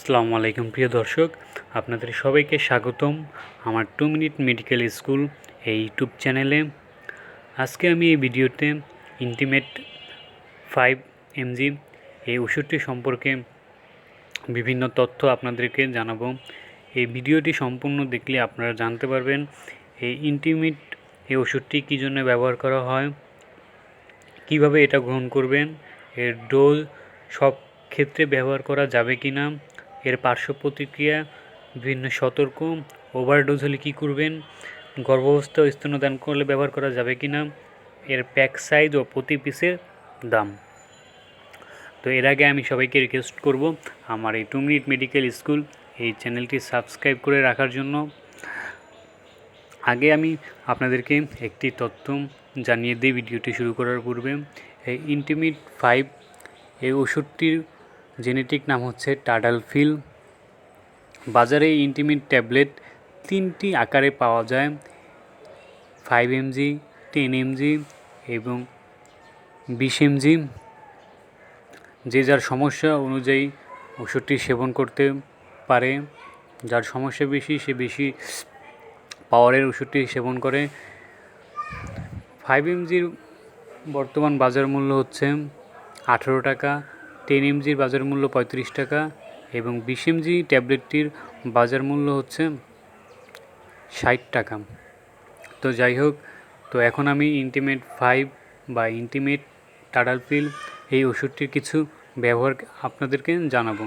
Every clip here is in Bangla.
আসসালামু আলাইকুম প্রিয় দর্শক, আপনাদের সবাইকে স্বাগতম আমার 2 মিনিট মেডিকেল স্কুল এই ইউটিউব চ্যানেলে। আজকে আমি এই ভিডিওতে ইন্টিমেট 5 mg এই ওষুধটি সম্পর্কে বিভিন্ন তথ্য আপনাদেরকে জানাবো। এই ভিডিওটি সম্পূর্ণ দেখলে আপনারা জানতে পারবেন এই ইন্টিমেট এই ওষুধটি কী জন্য ব্যবহার করা হয়, কিভাবে এটা গ্রহণ করবেন, এর ডোজ সব ক্ষেত্রে ব্যবহার করা যাবে কি না, এর পার্শ্ব প্রতিক্রিয়া, বিভিন্ন সতর্ক, ওভারডোজ হলে কী করবেন, গর্ভাবস্থা ও স্তন্যদান করলে ব্যবহার করা যাবে কি না, এর প্যাক সাইজ ও প্রতি পিসের দাম। তো এর আগে আমি সবাইকে রিকোয়েস্ট করব আমার এই 2 মিনিট মেডিকেল স্কুল এই চ্যানেলটি সাবস্ক্রাইব করে রাখার জন্য। আগে আমি আপনাদেরকে একটি তথ্য জানিয়ে দিই ভিডিওটি শুরু করার পূর্বে। এই ইন্টিমেট 5 এই ওষুধটির জেনেটিক নাম হচ্ছে টাডালফিল। বাজারে ইন্টিমেট ট্যাবলেট 3টি আকারে পাওয়া যায়, 5 mg, 10 mg এবং 20 mg। যে যার সমস্যা অনুযায়ী ওষুধটি সেবন করতে পারে। যার সমস্যা বেশি সে বেশি পাওয়ারের ওষুধটি সেবন করে। 5 mgর বর্তমান বাজার মূল্য হচ্ছে 18 টাকা, 10 mgর বাজার মূল্য 35 টাকা এবং 20 mg ট্যাবলেটটির বাজার মূল্য হচ্ছে 60 টাকা। তো যাই হোক, তো এখন আমি ইন্টিমেট 5 বা ইন্টিমেট টাডালফিল এই ওষুধটির কিছু ব্যবহার আপনাদেরকে জানাবো।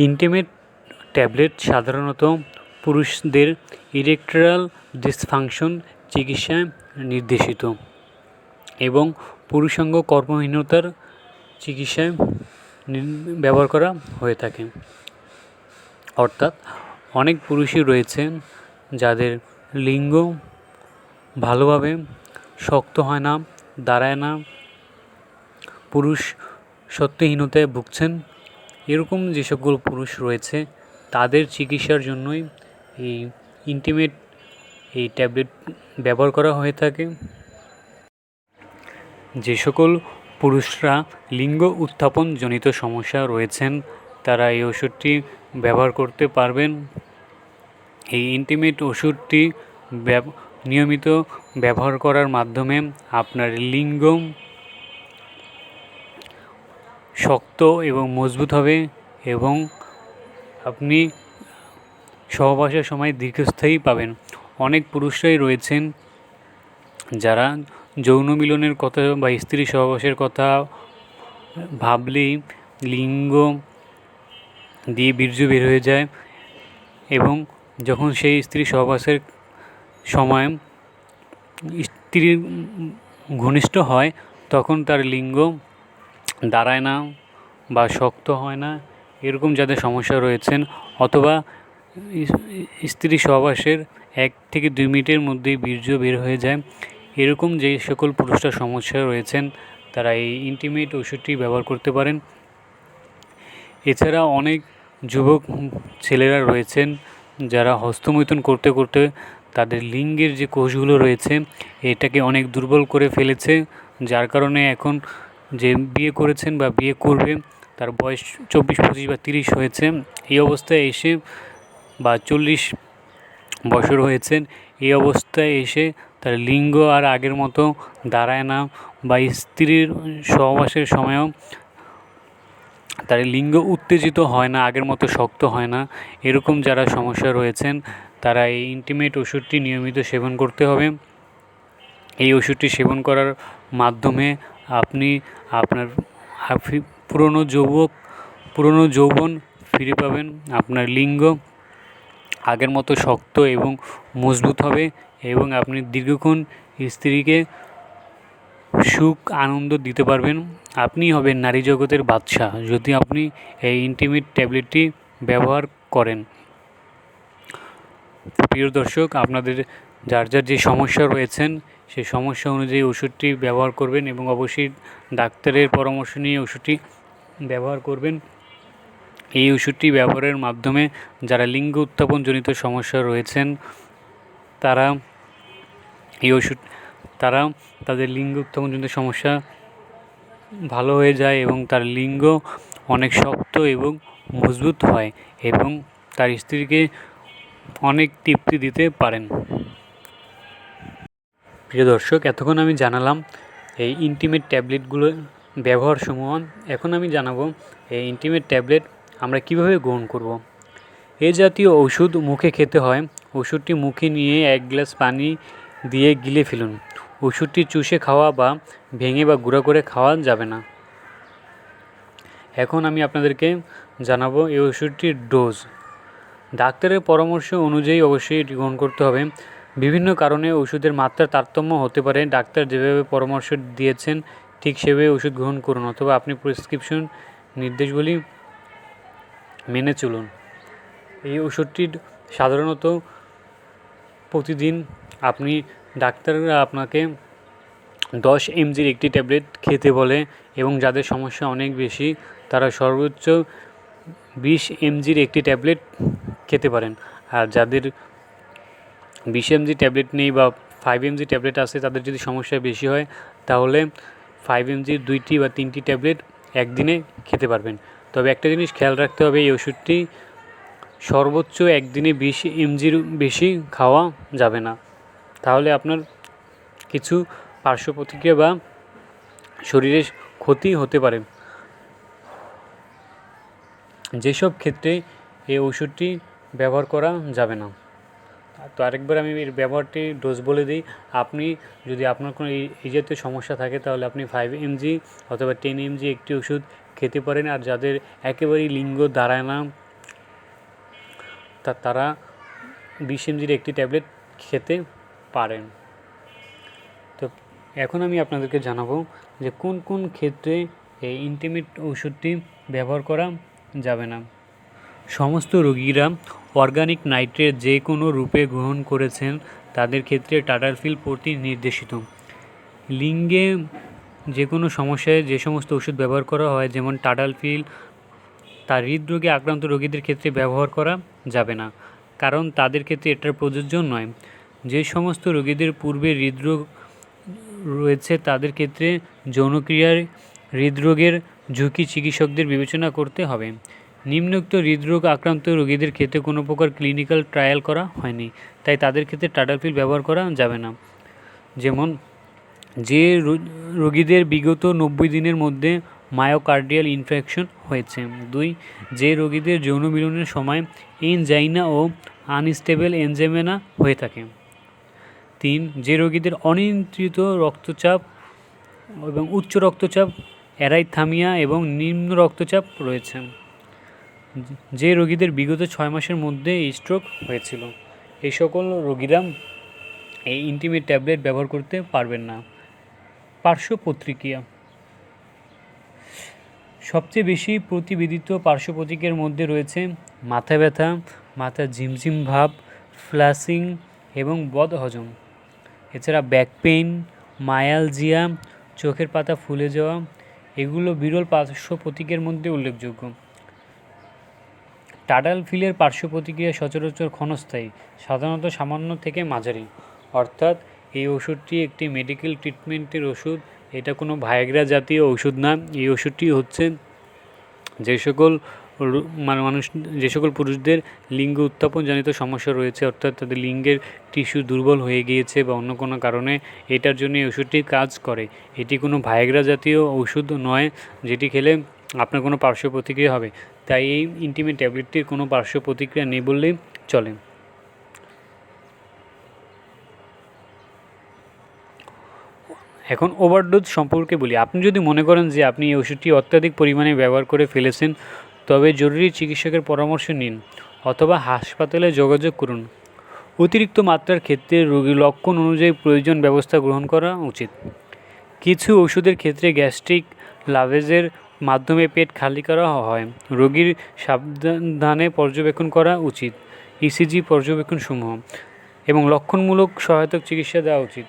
ইন্টিমেট ট্যাবলেট সাধারণত পুরুষদের ইরেকটাইল ডিসফাংশন চিকিৎসায় নির্দেশিত এবং পুরুষাঙ্গ কর্মহীনতার চিকিৎসায় ব্যবহার করা হয়ে থাকে। অর্থাৎ অনেক পুরুষই রয়েছেন যাদের লিঙ্গ ভালোভাবে শক্ত হয় না, দাঁড়ায় না, পুরুষ সত্যহীনতায় ভুগছেন। এরকম যে সকল পুরুষ রয়েছে তাদের চিকিৎসার জন্যই এই ইন্টিমেট এই ট্যাবলেট ব্যবহার করা হয়ে থাকে। যে সকল পুরুষরা লিঙ্গ উত্থাপনজনিত সমস্যা রয়েছেন তারা এই ওষুধটি ব্যবহার করতে পারবেন। এই ইন্টিমেট ওষুধটি নিয়মিত ব্যবহার করার মাধ্যমে আপনার লিঙ্গ শক্ত এবং মজবুত হবে এবং আপনি সহবাসের সময় দীর্ঘস্থায়ী পাবেন। অনেক পুরুষরাই রয়েছেন যারা যৌন মিলনের কথা বা স্ত্রী সহবাসের কথা ভাবলেই লিঙ্গ দিয়ে বীর্য বের হয়ে যায় এবং যখন সেই স্ত্রী সহবাসের সময় স্ত্রীর ঘনিষ্ঠ হয় তখন তার লিঙ্গ দাঁড়ায় না বা শক্ত হয় না। এরকম যাদের সমস্যা রয়েছেন অথবা স্ত্রী সহবাসের 1 থেকে 2 মিনিটের মধ্যেই বীর্য বের হয়ে যায়, এরকম যে সকল পুরুষরা সমস্যা রয়েছেন তারা এই ইন্টিমেট ওষুধটি ব্যবহার করতে পারেন। এছাড়া অনেক যুবক ছেলেরা রয়েছেন যারা হস্তমৈথুন করতে করতে তাদের লিঙ্গের যে কোষগুলো রয়েছে এটাকে অনেক দুর্বল করে ফেলেছে, যার কারণে এখন যে বিয়ে করেছেন বা বিয়ে করবে তার বয়স 24, 25 বা 30 হয়েছে, এই অবস্থায় এসে বা 40 বছর হয়েছেন, এই অবস্থায় এসে তার লিঙ্গ আর আগের মতো দাঁড়ায় না বা স্ত্রীর সহবাসের সময়ও তার লিঙ্গ উত্তেজিত হয় না, আগের মতো শক্ত হয় না। এরকম যারা সমস্যা রয়েছেন তারা এই ইন্টিমেট ওষুধটি নিয়মিত সেবন করতে হবে। এই ওষুধটি সেবন করার মাধ্যমে আপনি আপনার পুরনো যৌবন ফিরে পাবেন, আপনার লিঙ্গ আগের মতো শক্ত এবং মজবুত হবে এবং আপনি দীর্ঘক্ষণ স্ত্রীকে সুখ আনন্দ দিতে পারবেন। আপনি হবেন নারী জগতের বাদশা যদি আপনি এই ইন্টিমেট ট্যাবলেটটি ব্যবহার করেন। প্রিয় দর্শক, আপনাদের যার যার যে সমস্যা রয়েছেন সেই সমস্যা অনুযায়ী ওষুধটি ব্যবহার করবেন এবং অবশ্যই ডাক্তারের পরামর্শ নিয়ে ওষুধটি ব্যবহার করবেন। এই ওষুধটি ব্যবহারের মাধ্যমে যারা লিঙ্গ উত্থাপনজনিত সমস্যা রয়েছেন তারা তাদের লিঙ্গ উত্থাপনজনিত সমস্যা ভালো হয়ে যায় এবং তার লিঙ্গ অনেক শক্ত এবং মজবুত হয় এবং তার স্ত্রীকে অনেক তৃপ্তি দিতে পারেন। প্রিয় দর্শক, এতক্ষণ আমি জানালাম এই ইন্টিমেট ট্যাবলেটগুলোর ব্যবহারসমূহ। এখন আমি জানাবো এই ইন্টিমেট ট্যাবলেট আমরা কিভাবে গ্রহণ করব। এ জাতীয় ওষুধ মুখে খেতে হয়। ওষুধটি মুখে নিয়ে 1 গ্লাস পানি দিয়ে গিলে ফেলুন। ওষুধটি চুষে খাওয়া বা ভেঙে বা গুঁড়া করে খাওয়া যাবে না। এখন আমি আপনাদেরকে জানাবো এই ওষুধটির ডোজ। ডাক্তারের পরামর্শ অনুযায়ী অবশ্যই এটি গ্রহণ করতে হবে। বিভিন্ন কারণে ওষুধের মাত্রার তারতম্য হতে পারে। ডাক্তার যেভাবে পরামর্শ দিয়েছেন ঠিক সেভাবে ওষুধ গ্রহণ করুন, অথবা আপনি প্রেসক্রিপশন নির্দেশগুলি মেনে চলুন। এই ওষুধটি সাধারণত প্রতিদিন আপনি ডাক্তাররা আপনাকে 10 mgর একটি ট্যাবলেট খেতে বলে, এবং যাদের সমস্যা অনেক বেশি তারা সর্বোচ্চ 20 mgর একটি ট্যাবলেট খেতে পারেন। আর যাদের 20 mg ট্যাবলেট নেই বা 5 mg ট্যাবলেট আছে, তাদের যদি সমস্যা বেশি হয় তাহলে 5 mgর 2টি বা 3টি ট্যাবলেট একদিনে খেতে পারবেন। তবে একটা জিনিস খেয়াল রাখতে হবে, এই ওষুধটি সর্বোচ্চ একদিনে 20 mgর বেশি খাওয়া যাবে না, তাহলে আপনার কিছু পার্শ্ব প্রতিক্রিয়া বা শরীরের ক্ষতি হতে পারে। যেসব ক্ষেত্রে এই ওষুধটি ব্যবহার করা যাবে না। তো আরেকবার আমি এর ব্যবহারটি ডোজ বলে দিই। আপনি যদি আপনার কোনো এই জাতীয় সমস্যা থাকে তাহলে আপনি 5 mg অথবা 10 mg একটি ওষুধ খেতে পারেন। আর যাদের একেবারেই লিঙ্গ দাঁড়ায় না তারা 20 mgর একটি ট্যাবলেট খেতে পারেন। তো এখন আমি আপনাদেরকে জানাবো যে কোন কোন ক্ষেত্রে এই ইন্টিমেট ওষুধটি ব্যবহার করা যাবে না। সমস্ত রোগীরা অর্গানিক নাইট্রেট যে কোনো রূপে গ্রহণ করেছেন তাদের ক্ষেত্রে টাডালফিল প্রতি নির্দেশিত। লিঙ্গে যে কোনো সমস্যায় যে সমস্ত ওষুধ ব্যবহার করা হয়, যেমন টাডালফিল, তা হৃদরোগে আক্রান্ত রোগীদের ক্ষেত্রে ব্যবহার করা যাবে না, কারণ তাদের ক্ষেত্রে এটা প্রযোজ্য নয়। যে সমস্ত রোগীদের পূর্বে হৃদরোগ রয়েছে তাদের ক্ষেত্রে যৌনক্রিয়ার হৃদরোগের ঝুঁকি চিকিৎসকদের বিবেচনা করতে হবে। নিম্নোক্ত হৃদরোগ আক্রান্ত রোগীদের ক্ষেত্রে কোনো প্রকার ক্লিনিক্যাল ট্রায়াল করা হয়নি, তাই তাদের ক্ষেত্রে টাডালফিল ব্যবহার করা যাবে না। যেমন যে রোগীদের বিগত 90 দিনের মধ্যে মায়োকার্ডিয়াল ইনফেকশন হয়েছে। 2. যে রোগীদের যৌন মিলনের সময় এনজাইনা ও আনস্টেবল এনজাইনা হয়ে থাকে। 3. যে রোগীদের অনিয়ন্ত্রিত রক্তচাপ এবং উচ্চ রক্তচাপ, অ্যারাইথামিয়া এবং নিম্ন রক্তচাপ রয়েছে। যে রোগীদের বিগত 6 মাসের মধ্যে স্ট্রোক হয়েছিল। এই সকল রোগীরা এই ইন্টিমেট ট্যাবলেট ব্যবহার করতে পারবেন না। পার্শ্ব প্রতিক্রিয়া। সবচেয়ে বেশি প্রতিবেদিত পার্শ্ব প্রতিক্রিয়ার মধ্যে রয়েছে মাথা ব্যথা, মাথা ঝিমঝিম ভাব, ফ্ল্যাশিং এবং বদহজম। এছাড়া ব্যাক পেইন, মায়ালজিয়া, চোখের পাতা ফুলে যাওয়া, এগুলো বিরল পার্শ্ব প্রতিক্রিয়ার মধ্যে উল্লেখযোগ্য। টাডালফিলের পার্শ্ব প্রতিক্রিয়া সচরাচর ক্ষণস্থায়ী, সাধারণত সামান্য থেকে মাঝারি। অর্থাৎ এই ওষুধটি একটি মেডিকেল ট্রিটমেন্টের ওষুধ, এটা কোনো ভায়াগ্রা জাতীয় ওষুধ না। এই ওষুধটি হচ্ছে যে সকল পুরুষদের লিঙ্গ উত্থাপনজনিত সমস্যা রয়েছে, অর্থাৎ তাদের লিঙ্গের টিস্যু দুর্বল হয়ে গিয়েছে বা অন্য কোনো কারণে, এটার জন্য এই ওষুধটি কাজ করে। এটি কোনো ভায়াগ্রা জাতীয় ওষুধ নয় যেটি খেলে আপনার কোনো পার্শ্ব প্রতিক্রিয়া হবে। তাই এই ইন্টিমেট ট্যাবলেটটির কোনো পার্শ্ব প্রতিক্রিয়া নেই বললেই চলে। এখন ওভারডোজ সম্পর্কে বলি। আপনি যদি মনে করেন যে আপনি এই ওষুধটি অত্যাধিক পরিমাণে ব্যবহার করে ফেলেছেন, তবে জরুরি চিকিৎসকের পরামর্শ নিন অথবা হাসপাতালে যোগাযোগ করুন। অতিরিক্ত মাত্রার ক্ষেত্রে রোগীর লক্ষণ অনুযায়ী প্রয়োজন ব্যবস্থা গ্রহণ করা উচিত। কিছু ওষুধের ক্ষেত্রে গ্যাস্ট্রিক লাভেজের মাধ্যমে পেট খালি করা হয়। রোগীর সাবধানে পর্যবেক্ষণ করা উচিত। ইসিজি পর্যবেক্ষণসমূহ এবং লক্ষণমূলক সহায়ক চিকিৎসা দেওয়া উচিত।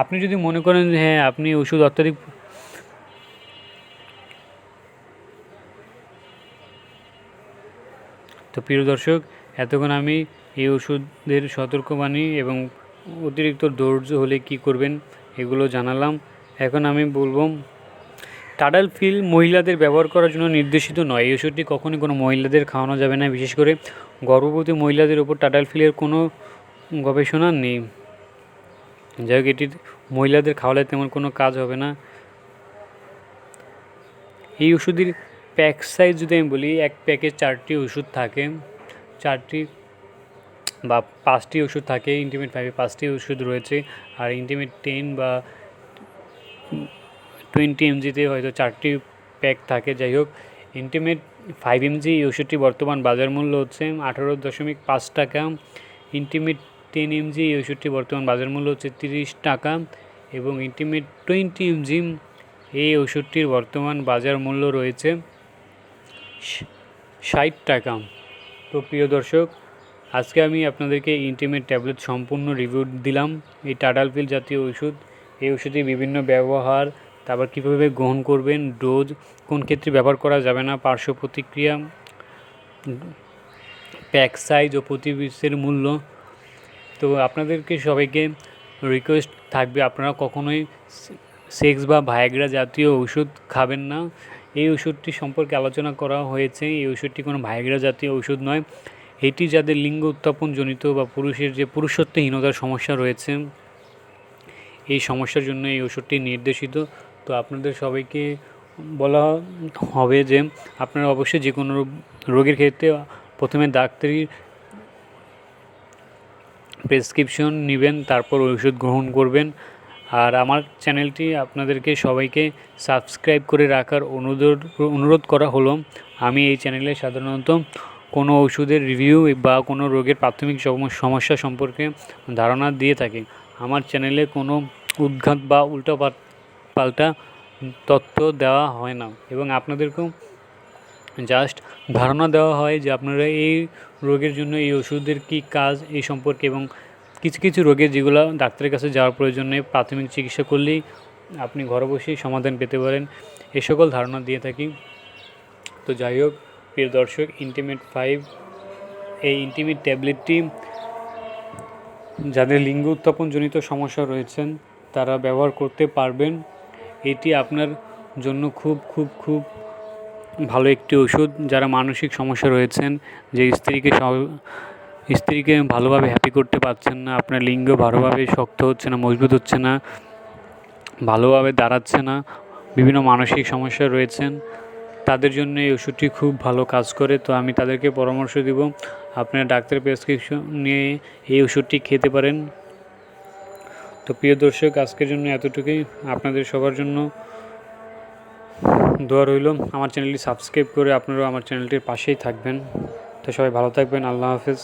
আপনি যদি মনে করেন যে হ্যাঁ আপনি ওষুধ অত্যাধিক তো প্রিয় দর্শক, এতক্ষণ আমি এই ওষুধের সতর্কবাণী এবং অতিরিক্ত ডোজ হলে কি করবেন এগুলো জানালাম। এখন আমি বলবো টাডালফিল মহিলাদের ব্যবহার করার জন্য নির্দেশিত নয়। এই ওষুধটি কখনই কোনো মহিলাদের খাওয়ানো যাবে না, বিশেষ করে গর্ভবতী মহিলাদের ওপর টাডালফিলের কোনো গবেষণা নেই। যাই হোক, এটি মহিলাদের খাওয়ালে তেমন কোনো কাজ হবে না। এই ওষুধের প্যাক সাইজ যদি আমি বলি, এক প্যাকে 4টি ওষুধ থাকে, 4টি বা 5টি ওষুধ থাকে। ইন্টিমেট 5-এ 5টি ওষুধ রয়েছে, আর ইন্টিমেট 10 বা 20 mgতে হয়তো 4টি প্যাক থাকে। যাই হোক, ইন্টিমেট 5 mg এই ওষুধটি বর্তমান বাজার মূল্য হচ্ছে 18.5 টাকা। ইন্টিমেট 10 mg এই ওষুধটি বর্তমান বাজার মূল্য হচ্ছে 30 টাকা, এবং ইন্টিমেট 20 mg এই ওষুধটির বর্তমান বাজার মূল্য রয়েছে 60 টাকা। তো প্রিয় দর্শক, আজকে আমি আপনাদেরকে ইন্টিমেট ট্যাবলেট সম্পূর্ণ রিভিউ দিলাম। এই টাডালফিল জাতীয় ওষুধ, এই ওষুধের বিভিন্ন ব্যবহার, তারপর কীভাবে গ্রহণ করবেন, ডোজ, কোন ক্ষেত্রে ব্যবহার করা যাবে না, পার্শ্ব প্রতিক্রিয়া, প্যাক সাইজ ও প্রতি পিসের মূল্য। তো আপনাদেরকে সবাইকে রিকোয়েস্ট থাকবে, আপনারা কখনোই সেক্স বা ভায়াগ্রা জাতীয় ওষুধ খাবেন না। এই ওষুধটি সম্পর্কে আলোচনা করা হয়েছে। এই ওষুধটি কোনো ভায়াগ্রা জাতীয় ওষুধ নয়। এটি যাদের লিঙ্গ উত্থাপনজনিত বা পুরুষের যে পুরুষত্বহীনতার সমস্যা রয়েছে, এই সমস্যার জন্য এই ওষুধটি নির্দেশিত। তো আপনাদের সবাইকে বলা হবে যে আপনারা অবশ্যই যে কোনো রোগের ক্ষেত্রে প্রথমে ডাক্তারি প্রেসক্রিপশন নেবেন, তারপর ওষুধ গ্রহণ করবেন। আর আমার চ্যানেলটি আপনাদেরকে সবাইকে সাবস্ক্রাইব করে রাখার অনুরোধ করা হলো। আমি এই চ্যানেলে সাধারণত কোনো ওষুধের রিভিউ বা কোনো রোগের প্রাথমিক সমস্যা সম্পর্কে ধারণা দিয়ে থাকি। আমার চ্যানেলে কোনো উদ্ঘাত বা পাল্টা তথ্য দেওয়া হয় না, এবং আপনাদেরকেও জাস্ট ধারণা দেওয়া হয় যে আপনারা এই রোগের জন্য এই ওষুধের কী কাজ এই সম্পর্কে, এবং কিছু কিছু রোগের যেগুলো ডাক্তারের কাছে যাওয়ার প্রয়োজন নেই, প্রাথমিক চিকিৎসা করলেই আপনি ঘরে বসেই সমাধান পেতে পারেন, এ সকল ধারণা দিয়ে থাকি। তো যাই হোক প্রিয় দর্শক, ইন্টিমেট 5 এই ইন্টিমেট ট্যাবলেটটি যাদের লিঙ্গ উত্থাপনজনিত সমস্যা রয়েছেন তারা ব্যবহার করতে পারবেন। এটি আপনার জন্য খুব খুব খুব ভালো একটি ওষুধ। যারা মানসিক সমস্যা রয়েছেন, যে স্ত্রীকে ভালোভাবে হ্যাপি করতে পারছেন না, আপনার লিঙ্গ ভালোভাবে শক্ত হচ্ছে না, মজবুত হচ্ছে না, ভালোভাবে দাঁড়াচ্ছে না, বিভিন্ন মানসিক সমস্যা রয়েছেন, তাদের জন্য এই ওষুধটি খুব ভালো কাজ করে। তো আমি তাদেরকে পরামর্শ দিব আপনারা ডাক্তারের প্রেসক্রিপশন নিয়ে এই ওষুধটি খেতে পারেন। তো প্রিয় দর্শক, আজকের জন্য এতটুকুই। আপনাদের সবার জন্য দোয়া রইল। আমার চ্যানেলটি সাবস্ক্রাইব করে আপনারাও আমার চ্যানেলটির পাশেই থাকবেন। তো সবাই ভালো থাকবেন। আল্লাহ হাফেজ।